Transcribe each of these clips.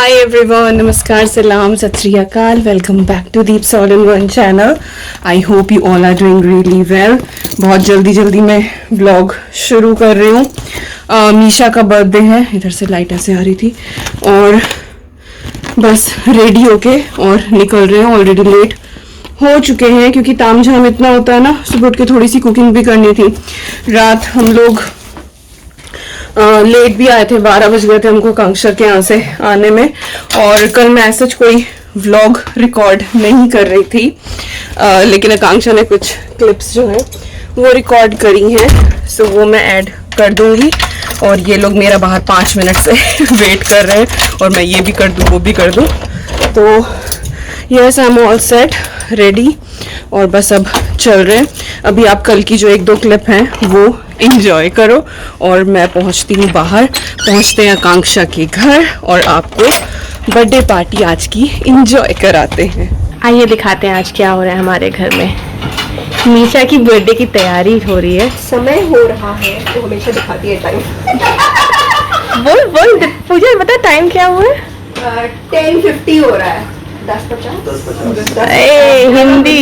Hi everyone, नमस्कार, सलाम, सत श्री अकाल। Welcome back to Deep all in one channel. I hope you all are doing really well. बहुत जल्दी मैं व्लॉग शुरू कर रही हूँ। मीशा का बर्थडे है, इधर से लाइट ऐसे आ रही थी और बस रेडी होके और निकल रहे हैं। ऑलरेडी लेट हो चुके हैं क्योंकि तामझाम इतना होता है ना। सुबह उठ के थोड़ी सी कुकिंग भी करनी थी। रात हम लोग लेट भी आए थे, 12 बज गए थे हमको कांक्षा के यहाँ से आने में। और कल मैं ऐसा कोई व्लॉग रिकॉर्ड नहीं कर रही थी, लेकिन आकांक्षा ने कुछ क्लिप्स जो है वो रिकॉर्ड करी हैं, सो वो मैं ऐड कर दूंगी। और ये लोग मेरा बाहर 5 मिनट से वेट कर रहे हैं और मैं ये भी कर दूँ वो भी कर दूँ। तो yes, I am all set, ready और बस अब चल रहे हैं। अभी आप कल की जो 1-2 क्लिप हैं वो एंजॉय करो और मैं पहुंचती हूँ बाहर। पहुंचते हैं आकांक्षा के घर और आपको बर्थडे पार्टी आज की एंजॉय कराते हैं। आइए दिखाते हैं आज क्या हो रहा है हमारे घर में। मीशा की बर्थडे की तैयारी हो रही है, समय हो रहा है तो हमेशा दिखाती है टाइम। बोल पूजा, बता टाइम क्या हुआ है? 10:50 हो रहा है। 10:50 हिंदी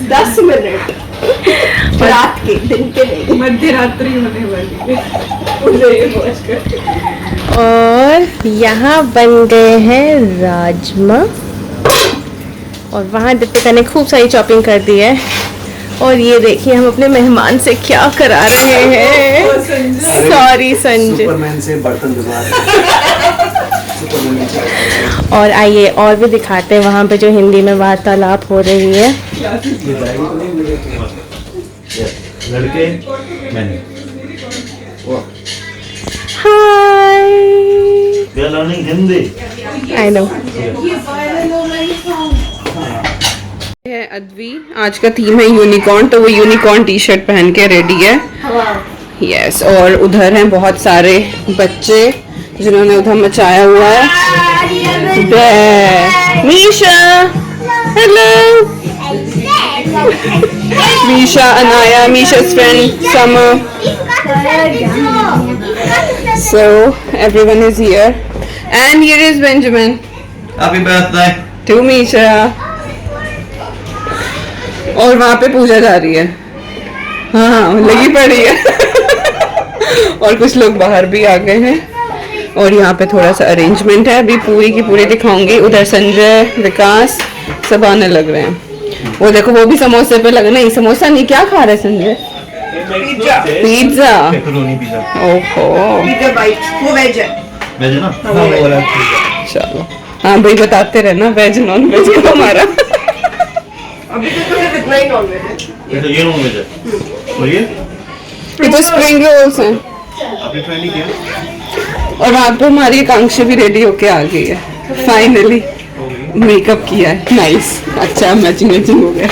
10 मिनट रात के, दिन के नहीं, मध्य रात्रि होने वाली है। और यहाँ बन गए हैं राजमा और वहाँ दीपिका ने खूब सारी चॉपिंग कर दी है। और ये देखिए हम अपने मेहमान से क्या करा रहे हैं। सॉरी संजय, सुपरमैन से बर्तन धुलवा और आइए और भी दिखाते हैं वहाँ पे जो हिंदी में वार्तालाप हो रही है। लड़के मैंने hi, we are learning Hindi. I know. Hey Advi, आज का थीम है यूनिकॉर्न, तो वो यूनिकॉर्न टी शर्ट पहन के रेडी है। यस, और उधर हैं बहुत सारे बच्चे जिन्होंने उधर मचाया हुआ है। Misha, hello. Misha, Anaya, Misha's friend Summer. So everyone is here, and here is Benjamin. Happy birthday to Misha. और वहाँ पे पूजा जा रही है, हाँ लगी पड़ी है। और कुछ लोग बाहर भी आ गए हैं और यहाँ पे थोड़ा सा अरेंजमेंट है, अभी पूरी की पूरी दिखाऊंगी। उधर संजय, विकास सब आने लग रहे हैं। वो देखो वो भी समोसे पे लग, नहीं समोसा नहीं, क्या खा रहे संजय? पिज्जा। ओहो, पिज्जा बाइट, वो वेज है। वेज है ना? हाँ, वो वाला चलो, हाँ भाई बताते रहना वेज नॉन वेज का हमारा। अभी तो सिर्फ इतना ही नॉन वेज है। ये नॉन वेज है और ये तो स्प्रिंग रोल्स हैं। आपने ट्राई नहीं किया? और वहाँ पे हमारी आकांक्षा भी रेडी होके आ गई है फाइनली। मेकअप किया है, नाइस, अच्छा मैचिंग हो गया।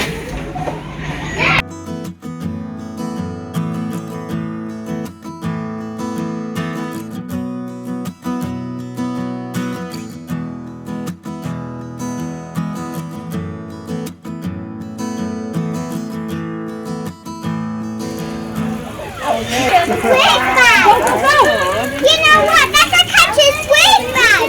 You know what? That's a catching squid bag.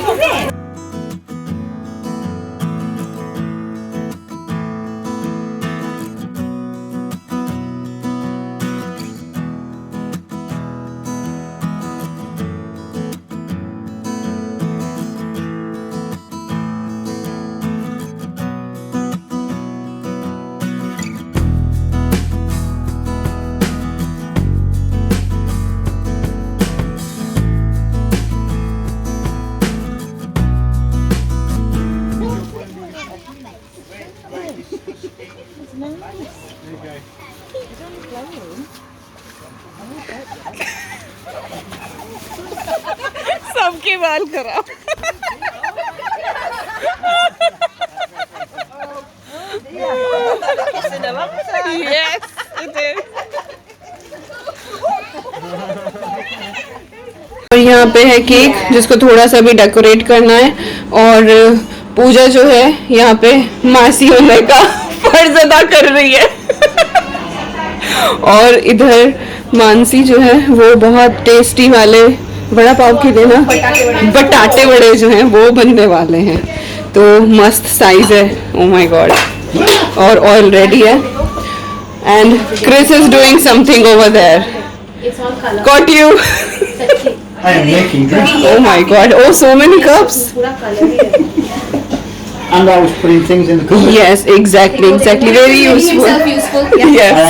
सबके बाल खराब। Yes, it is. और यहाँ पे है केक जिसको थोड़ा सा भी डेकोरेट करना है। और पूजा जो है यहाँ पे मासी होने का फर्ज अदा कर रही है। और इधर मानसी जो है वो बहुत टेस्टी वाले वड़ा पाव के लिए ना बटाटे वड़े जो हैं वो बनने वाले हैं, तो मस्त साइज है, ओ माय गॉड, और ऑयल रेडी है and Chris is doing something over there. Got you. I am making this. Oh my god, oh so many cups. And I was putting things in the cupboard. Yes, exactly, very useful. Yes.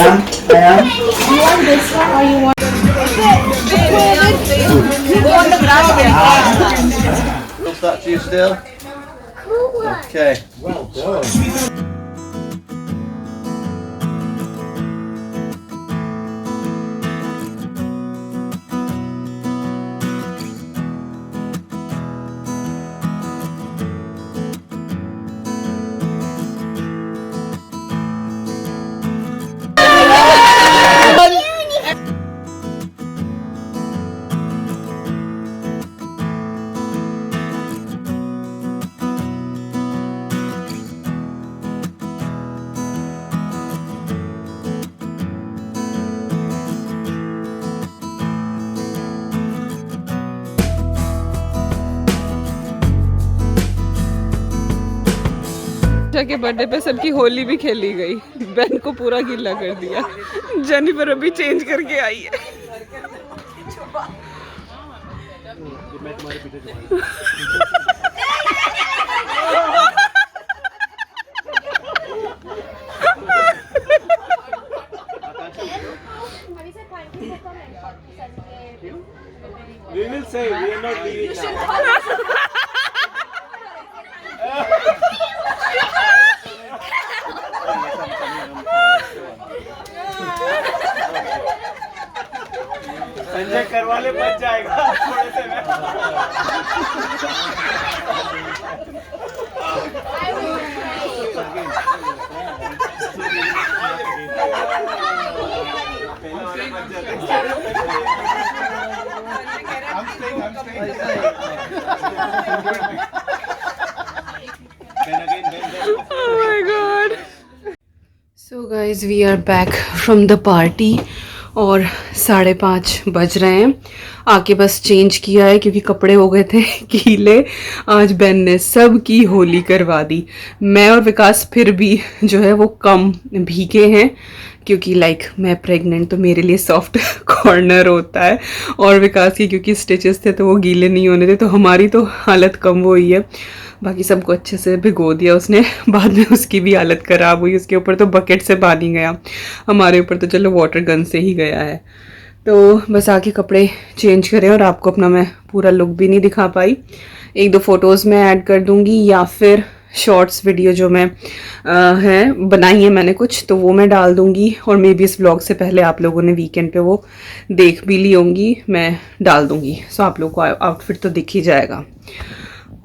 I am. You want this one or you want What's that to you still? Okay. Well done. के birthday पे सबकी होली भी खेली गई, Ben को पूरा गीला कर दिया. जेनिफर अभी चेंज करके आई है. We will say we are not leaving now. Sanjay करवाले बच जाएगा थोड़े से में. Oh my God. So guys, we are back from the party और 5:30 बज रहे हैं. आके बस चेंज किया है क्योंकि कपड़े हो गए थे गीले. आज बेन ने सब की होली करवा दी. मैं और विकास फिर भी जो है वो कम भीगे हैं क्योंकि मैं प्रेग्नेंट तो मेरे लिए सॉफ्ट कॉर्नर होता है, और विकास की क्योंकि स्टिचेस थे तो वो गीले नहीं होने थे, तो हमारी तो हालत कम वो हुई है. बाकी सबको अच्छे से भिगो दिया उसने. बाद में उसकी भी हालत ख़राब हुई. उसके ऊपर तो बकेट से पानी गया, हमारे ऊपर तो चलो वाटर गन से ही गया है. तो बस आके कपड़े चेंज करें, और आपको अपना मैं पूरा लुक भी नहीं दिखा पाई. 1-2 फ़ोटोज़ मैं ऐड कर दूँगी, या फिर शॉर्ट्स वीडियो जो मैं हैं बनाई है मैंने कुछ, तो वो मैं डाल दूँगी. और मे बी इस व्लॉग से पहले आप लोगों ने वीकेंड पे वो देख भी ली होंगी, मैं डाल दूँगी. सो आप लोग को आउटफिट तो दिख ही जाएगा.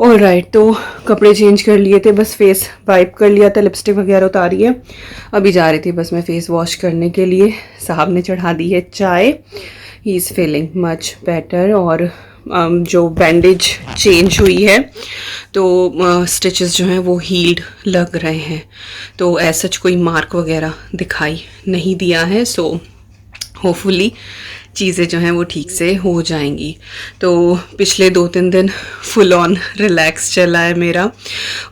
ऑलराइट, तो कपड़े चेंज कर लिए थे, बस फेस वाइप कर लिया था, लिपस्टिक वगैरह उतारी है. अभी जा रही थी बस मैं फेस वॉश करने के लिए. साहब ने चढ़ा दी है चाय. He is feeling much better. और जो बैंडेज चेंज हुई है तो स्टिचेस जो हैं वो हील्ड लग रहे हैं, तो ऐसा कोई मार्क वगैरह दिखाई नहीं दिया है. सो होपफुली चीज़ें जो हैं वो ठीक से हो जाएंगी. तो पिछले 2-3 दिन फुल ऑन रिलैक्स चला है मेरा.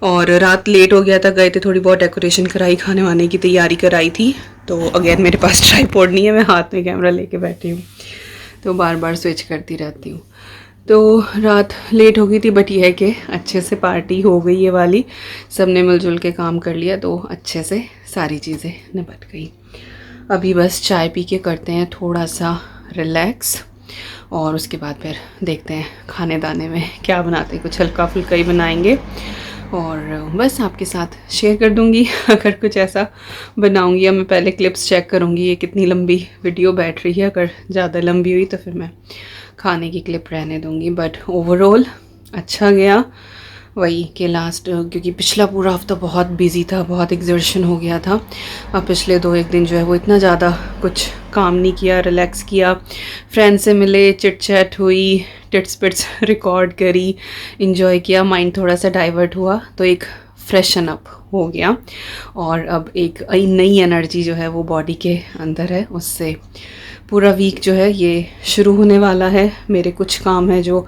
और रात लेट हो गया था, गए थे थोड़ी बहुत डेकोरेशन कराई, खाने वाने की तैयारी कराई थी. तो अगेन मेरे पास ट्राइपॉड नहीं है, मैं हाथ में कैमरा लेके बैठी हूँ, तो बार बार स्विच करती रहती हूँ. तो रात लेट हो गई थी, बट ये है कि अच्छे से पार्टी हो गई ये वाली. सब ने मिलजुल के काम कर लिया, तो अच्छे से सारी चीज़ें निपट गई. अभी बस चाय पी के करते हैं थोड़ा सा रिलैक्स, और उसके बाद फिर देखते हैं खाने दाने में क्या बनाते हैं. कुछ हल्का फुल्का ही बनाएंगे, और बस आपके साथ शेयर कर दूंगी अगर कुछ ऐसा बनाऊंगी. या मैं पहले क्लिप्स चेक करूंगी ये कितनी लंबी वीडियो बैठ रही है. अगर ज़्यादा लंबी हुई तो फिर मैं खाने की क्लिप रहने दूंगी. बट ओवरऑल अच्छा गया. वही कि लास्ट, क्योंकि पिछला पूरा हफ्ता बहुत बिजी था, बहुत एग्जर्शन हो गया था. अब पिछले 2-1 दिन जो है वो इतना ज़्यादा कुछ काम नहीं किया, रिलैक्स किया, फ्रेंड से मिले, चिट चैट हुई, टिट्स पिट्स रिकॉर्ड करी, इंजॉय किया, माइंड थोड़ा सा डाइवर्ट हुआ, तो एक फ्रेशन अप हो गया और अब एक नई एनर्जी जो है वो बॉडी के अंदर है, उससे पूरा वीक जो है ये शुरू होने वाला है। मेरे कुछ काम हैं जो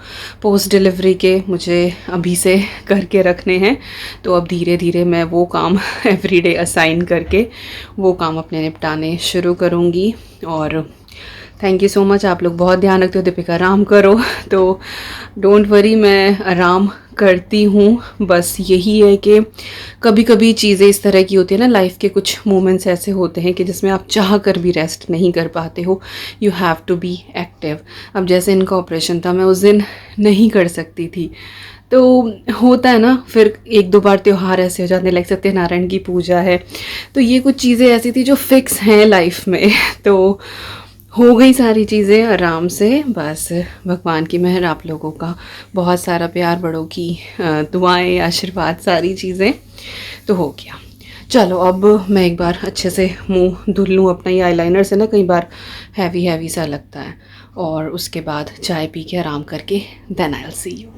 पोस्ट डिलीवरी के मुझे अभी से करके रखने हैं, तो अब धीरे धीरे मैं वो काम एवरीडे असाइन करके वो काम अपने निपटाने शुरू करूँगी। और थैंक यू सो मच, आप लोग बहुत ध्यान रखते हो दीपिका आराम करो, तो डोंट वरी, मैं आराम करती हूँ। बस यही है कि कभी कभी चीज़ें इस तरह की होती है ना, लाइफ के कुछ मोमेंट्स ऐसे होते हैं कि जिसमें आप चाह कर भी रेस्ट नहीं कर पाते हो, you have to be active. अब जैसे इनका ऑपरेशन था, मैं उस दिन नहीं कर सकती थी, तो होता है ना, फिर एक दो बार त्यौहार ऐसे हो जाते हैं, लाइक सत्यनारायण की पूजा है, तो ये कुछ चीज़ें ऐसी थी जो फिक्स हैं लाइफ में। तो हो गई सारी चीज़ें आराम से, बस भगवान की मेहर, आप लोगों का बहुत सारा प्यार, बड़ों की दुआएं, आशीर्वाद, सारी चीज़ें, तो हो गया। चलो अब मैं एक बार अच्छे से मुंह धुल लूँ अपना, ये आईलाइनर से ना कई बार हैवी हैवी सा लगता है, और उसके बाद चाय पी के आराम करके then I will see you.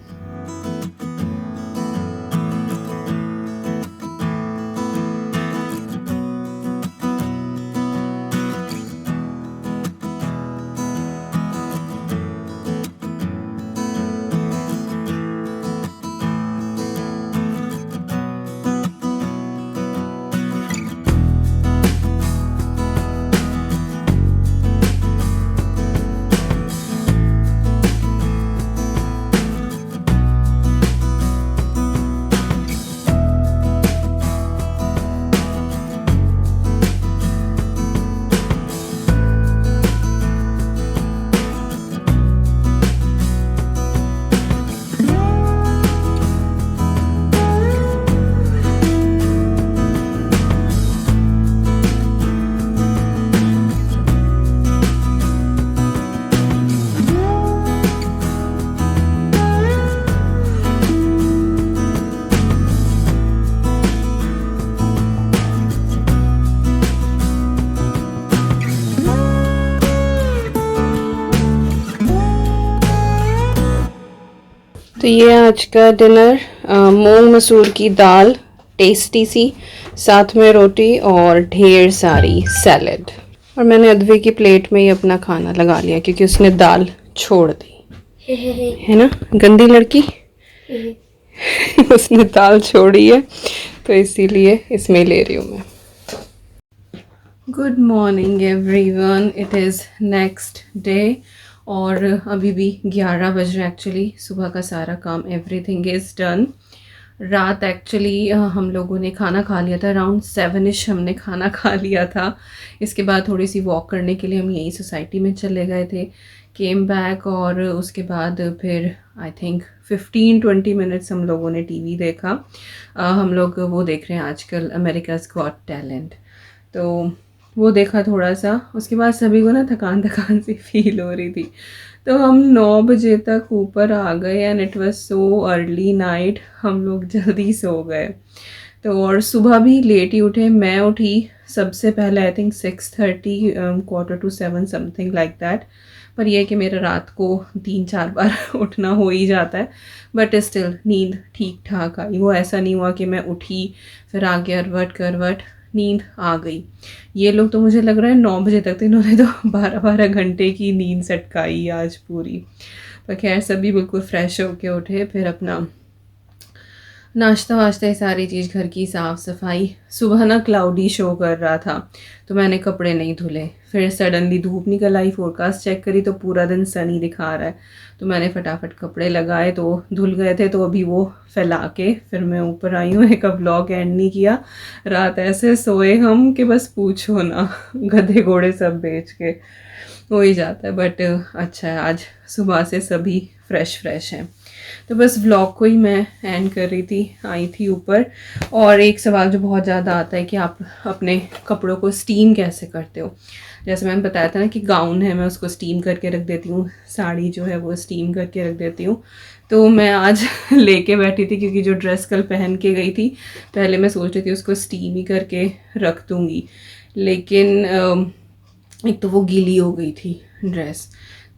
तो ये आज का डिनर, मूंग मसूर की दाल टेस्टी सी, साथ में रोटी और ढेर सारी सैलेड। और मैंने अदवे की प्लेट में ही अपना खाना लगा लिया क्योंकि उसने दाल छोड़ दी है ना, गंदी लड़की। उसने दाल छोड़ी है तो इसीलिए इसमें ले रही हूँ मैं। Good morning everyone, it is next day और अभी भी 11 बज रहे एक्चुअली। सुबह का सारा काम, एवरीथिंग इज़ डन। रात एक्चुअली हम लोगों ने खाना खा लिया था, अराउंड 7ish हमने खाना खा लिया था। इसके बाद थोड़ी सी वॉक करने के लिए हम यही सोसाइटी में चले गए थे, केम बैक, और उसके बाद फिर आई थिंक 15-20 मिनट्स हम लोगों ने टीवी देखा। हम लोग वो देख रहे हैं आजकल अमेरिकाज़ गॉट टैलेंट, तो वो देखा थोड़ा सा। उसके बाद सभी को ना थकान थकान सी फील हो रही थी, तो हम 9 बजे तक ऊपर आ गए and it was so early night, हम लोग जल्दी सो गए। तो और सुबह भी लेट ही उठे, मैं उठी सबसे पहले I think 6:30, 6:45 something like that. पर यह है कि मेरा रात को 3-4 बार उठना हो ही जाता है, बट स्टिल नींद ठीक ठाक आई। वो ऐसा नहीं हुआ कि मैं उठी फिर आगे अरवट करवट, नींद आ गई। ये लोग तो मुझे लग रहा है 9 बजे तक, तो इन्होंने तो 12-12 घंटे की नींद सटकाई आज पूरी। पर खैर सभी बिल्कुल फ्रेश होके उठे, फिर अपना नाश्ता वाश्ता, ये सारी चीज़, घर की साफ़ सफाई। सुबह ना क्लाउडी शो कर रहा था तो मैंने कपड़े नहीं धुले, फिर सडनली धूप निकल आई, फोरकास्ट चेक करी तो पूरा दिन सनी दिखा रहा है, तो मैंने फटाफट कपड़े लगाए, तो धुल गए थे, तो अभी वो फैला के फिर मैं ऊपर आई हूँ। एक व्लॉग एंड नहीं किया, रात ऐसे सोए हम कि बस पूछो ना, गधे घोड़े सब बेच के हो ही जाता है। बट अच्छा है, आज सुबह से सभी फ्रेश हैं। तो बस व्लॉग को ही मैं एंड कर रही थी, आई थी ऊपर। और एक सवाल जो बहुत ज़्यादा आता है कि आप अपने कपड़ों को स्टीम कैसे करते हो। जैसे मैंने बताया था ना कि गाउन है, मैं उसको स्टीम करके रख देती हूँ, साड़ी जो है वो स्टीम करके रख देती हूँ। तो मैं आज लेके बैठी थी क्योंकि जो ड्रेस कल पहन के गई थी, पहले मैं सोच रही थी उसको स्टीम ही करके रख दूँगी, लेकिन एक तो वो गीली हो गई थी ड्रेस,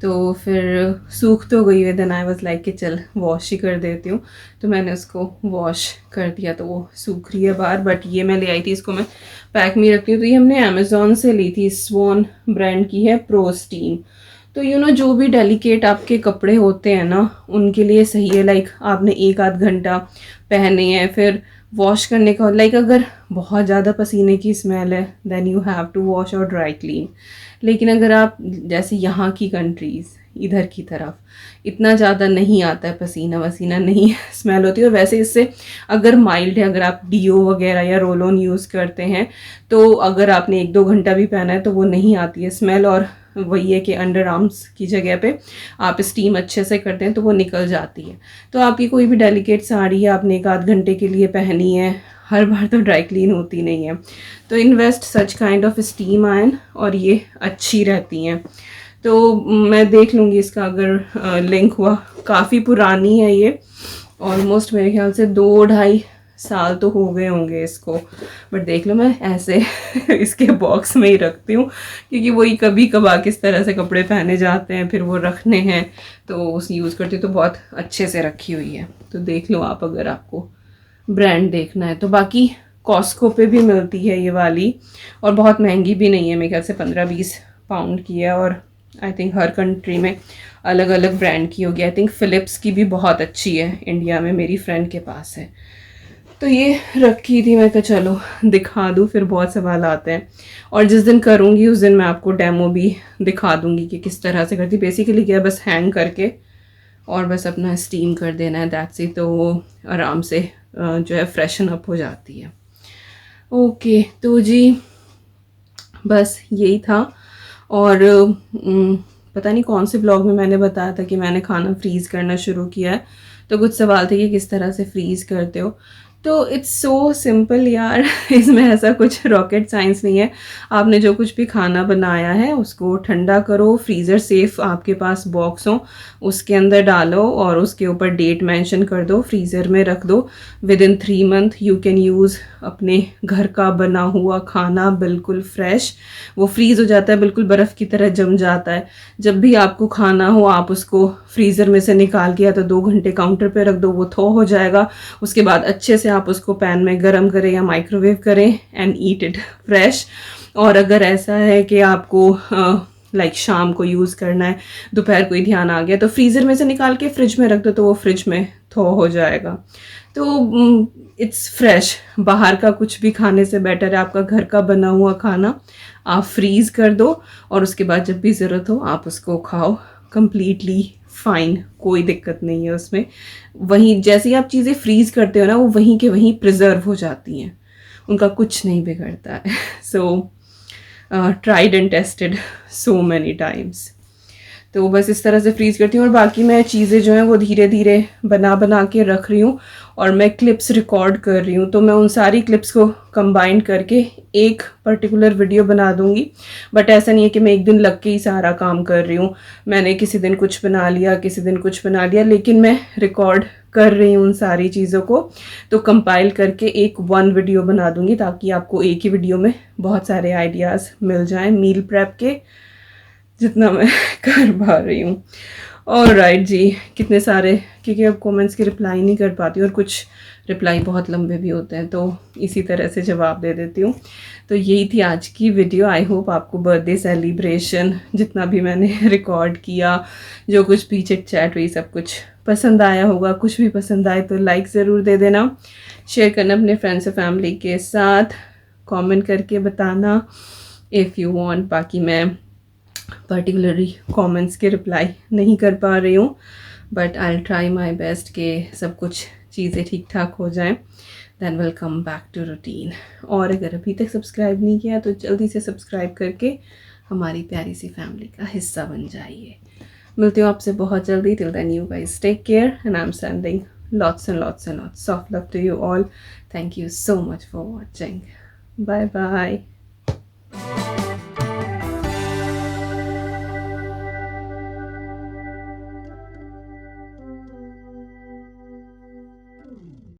तो फिर सूख तो गई है। देन आई वाज लाइक कि चल वॉश ही कर देती हूँ, तो मैंने उसको वॉश कर दिया, तो वो सूख रही है बाहर। बट ये मैं ले आई थी, इसको मैं पैक में रखती हूँ। तो ये हमने अमेज़ॉन से ली थी, स्वॉन ब्रांड की है, प्रो स्टीम। तो जो भी डेलिकेट आपके कपड़े होते हैं ना, उनके लिए सही है। लाइक आपने 1-8 घंटा पहने हैं, फिर वॉश करने का, लाइक अगर बहुत ज़्यादा पसीने की स्मेल है then you have to wash और ड्राई क्लीन। लेकिन अगर आप जैसे यहाँ की कंट्रीज़, इधर की तरफ इतना ज़्यादा नहीं आता है पसीना वसीना, नहीं स्मेल होती है। और वैसे इससे अगर माइल्ड है, अगर आप डीओ वगैरह या रोल ऑन यूज़ करते हैं, तो अगर आपने 1-2 घंटा भी पहना है तो वो नहीं आती है स्मेल। और वही है कि अंडर आर्म्स की जगह पे आप स्टीम अच्छे से करते हैं तो वो निकल जाती है। तो आपकी कोई भी डेलिकेट साड़ी है, आपने 1-8 घंटे के लिए पहनी है, हर बार तो ड्राई क्लीन होती नहीं है। तो invest such kind of steam ion, और ये अच्छी रहती हैं। तो मैं देख लूँगी इसका अगर लिंक हुआ। काफ़ी पुरानी है ये, ऑलमोस्ट मेरे ख्याल से 2-2.5 साल तो हो गए होंगे इसको। बट देख लो, मैं ऐसे इसके बॉक्स में ही रखती हूँ, क्योंकि वही कभी कभार किस तरह से कपड़े पहने जाते हैं, फिर वो रखने हैं तो उसे यूज़ करती हूँ। तो बहुत अच्छे से रखी हुई है, तो देख लो आप अगर आपको ब्रांड देखना है तो। बाकी कॉस्को पे भी मिलती है ये वाली, और बहुत महंगी भी नहीं है, मेरे ख्याल से 15-20 पाउंड की है। और आई थिंक हर कंट्री में अलग अलग ब्रांड की होगी। आई थिंक फ़िलिप्स की भी बहुत अच्छी है, इंडिया में मेरी फ्रेंड के पास है। तो ये रखी थी, मैं कहा चलो दिखा दूँ, फिर बहुत सवाल आते हैं। और जिस दिन करूँगी उस दिन मैं आपको डेमो भी दिखा दूँगी कि किस तरह से करती। बेसिकली क्या, बस हैंग करके और बस अपना स्टीम कर देना है, दैट्स इट। तो वो आराम से जो है फ्रेशन अप हो जाती है। ओके, तो जी बस यही था। और पता नहीं कौन से ब्लॉग में मैंने बताया था कि मैंने खाना फ्रीज़ करना शुरू किया है, तो कुछ सवाल थे कि किस तरह से फ्रीज़ करते हो। तो इट्स सो सिंपल यार, इसमें ऐसा कुछ रॉकेट साइंस नहीं है। आपने जो कुछ भी खाना बनाया है उसको ठंडा करो, फ्रीज़र सेफ आपके पास बॉक्स हो, उसके अंदर डालो और उसके ऊपर डेट मेंशन कर दो, फ्रीज़र में रख दो। Within 3 month you can use अपने घर का बना हुआ खाना, बिल्कुल फ्रेश। वो फ्रीज़ हो जाता है, बिल्कुल बर्फ़ की तरह जम जाता है। जब भी आपको खाना हो आप उसको फ्रीज़र में से निकाल के या तो 2 घंटे काउंटर पे रख दो, वो थो हो जाएगा। उसके बाद अच्छे से आप उसको पैन में गरम करें या माइक्रोवेव करें एंड ईट इट फ्रेश। और अगर ऐसा है कि आपको लाइक शाम को यूज़ करना है, दोपहर को ही ध्यान आ गया, तो फ्रीज़र में से निकाल के फ्रिज में रख दो, तो वो फ्रिज में थो हो जाएगा। तो इट्स फ्रेश। बाहर का कुछ भी खाने से बेटर है आपका घर का बना हुआ खाना आप फ्रीज़ कर दो, और उसके बाद जब भी ज़रूरत हो आप उसको खाओ। कंप्लीटली फाइन, कोई दिक्कत नहीं है उसमें। वहीं जैसे ही आप चीज़ें फ्रीज़ करते हो ना, वो वहीं के वहीं प्रिजर्व हो जाती हैं, उनका कुछ नहीं बिगड़ता है। So tried and tested so many times. तो बस इस तरह से फ्रीज़ करती हूँ। और बाकी मैं चीज़ें जो हैं वो धीरे धीरे बना के रख रही हूँ, और मैं क्लिप्स रिकॉर्ड कर रही हूँ। तो मैं उन सारी क्लिप्स को कंबाइन करके एक पर्टिकुलर वीडियो बना दूँगी। बट ऐसा नहीं है कि मैं एक दिन लग के ही सारा काम कर रही हूँ। मैंने किसी दिन कुछ बना लिया, किसी दिन कुछ बना लिया, लेकिन मैं रिकॉर्ड कर रही हूँ उन सारी चीज़ों को। तो कंपाइल करके एक 1 वीडियो बना दूँगी, ताकि आपको एक ही वीडियो में बहुत सारे आइडियाज़ मिल जाएँ मील प्रेप के, जितना मैं कर पा रही हूँ। और राइट जी, कितने सारे, क्योंकि अब कमेंट्स की रिप्लाई नहीं कर पाती, और कुछ रिप्लाई बहुत लंबे भी होते हैं, तो इसी तरह से जवाब दे देती हूँ। तो यही थी आज की वीडियो। आई होप आपको बर्थडे सेलिब्रेशन जितना भी मैंने रिकॉर्ड किया, जो कुछ भी चिट चैट हुई, सब कुछ पसंद आया होगा। कुछ भी पसंद आए तो लाइक ज़रूर दे देना, शेयर करना अपने फ्रेंड्स और फैमिली के साथ, कमेंट करके बताना इफ़ यू वांट। बाकी मैं पर्टिकुलरली कमेंट्स के रिप्लाई नहीं कर पा रही हूँ, but I try my best कि सब कुछ चीज़ें ठीक ठाक हो जाएं, then will come back to routine. और अगर अभी तक सब्सक्राइब नहीं किया तो जल्दी से सब्सक्राइब करके हमारी प्यारी सी फैमिली का हिस्सा बन जाइए। मिलती हूँ आपसे बहुत जल्दी। Till then you guys take care, and I am sending lots and lots and lots of love to you all. Thank you so much for watching. Bye bye.